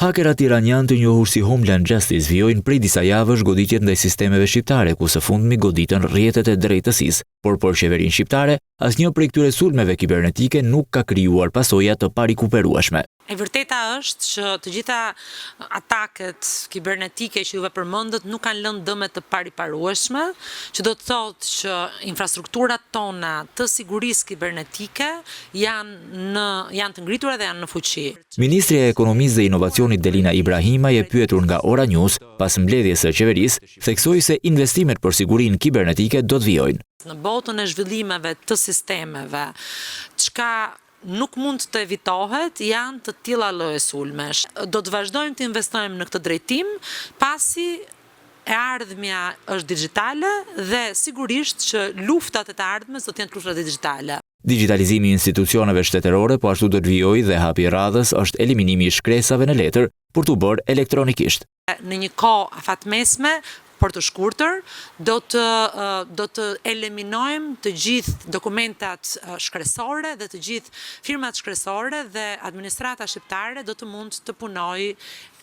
Hakerat iranian të njohur si Homeland Justice vijojnë prej disa javësh goditjet ndaj sistemeve shqiptare, ku së fundmi goditën rrjetet e drejtësisë, por për qeverinë shqiptare, asnjë prej këtyre sulmeve kibernetike nuk ka krijuar pasoja të parikuperueshme. E vërteta është që të gjitha ataket kibernetike që juve përmendët nuk kanë lënë dëme të pariparueshme, që do të thotë që infrastrukturat tona të sigurisë kibernetike janë të ngritura dhe janë në fuqi. Ministri e Ekonomisë dhe Inovacionit Delina Ibrahimaj e pyetur nga Ora News pas mbledhjes së qeverisë, theksoi se investimet për sigurinë kibernetike do të vijojnë. Në botën e zhvillimeve të sistemeve, çka nuk mund të evitohet, janë të tilla lloje sulmesh. Do të vazhdojmë të investojmë në këtë drejtim, pasi e ardhmja është digjitale dhe sigurisht që luftat e të ardhmes do të jenë luftat digjitale. Digitalizimi i institucioneve shtetërore, po ashtu do të vijojë dhe hapi i radhës është eliminimi i shkresave në letër për t'u bërë elektronikisht. Në një kohë afatmesme, por të shkurtër, do të eliminojmë të gjithë dokumentat shkresore dhe të gjithë firmat shkresore dhe administrata shqiptare do të mund të punojë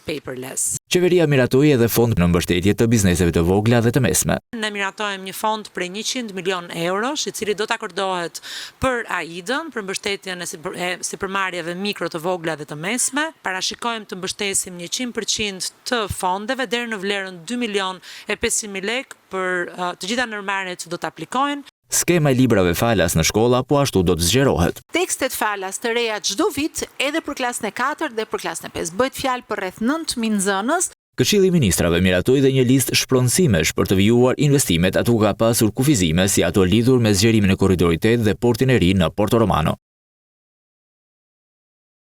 paperless. Qeveria miratoi edhe fond në mbështetje të bizneseve të vogla dhe të mesme. Ne miratojmë një fond prej 100 milion eurosh, i cili do të akordohet për AID-ën, për mbështetjen e sipërmarrjeve mikro të vogla dhe të mesme. Parashikojmë të mbështesim 100% të fondeve deri në vlerën 2.500.000 lekë për të gjitha nërmarrjet që do të aplikojnë. Skema e librave falas në shkolla po ashtu do të zgjerohet. Tekstet falas të reja çdo vit, edhe për klasën e 4 dhe për klasën e 5. Bëhet fjalë për rreth 9.000 nxënës. Këshilli i Ministrave miratoi dhe një listë shpronësimesh për të vijuar investimet, atu ka pasur kufizime si ato lidhur me zgjerimin e korridorit 8 dhe portin e ri në Porto Romano.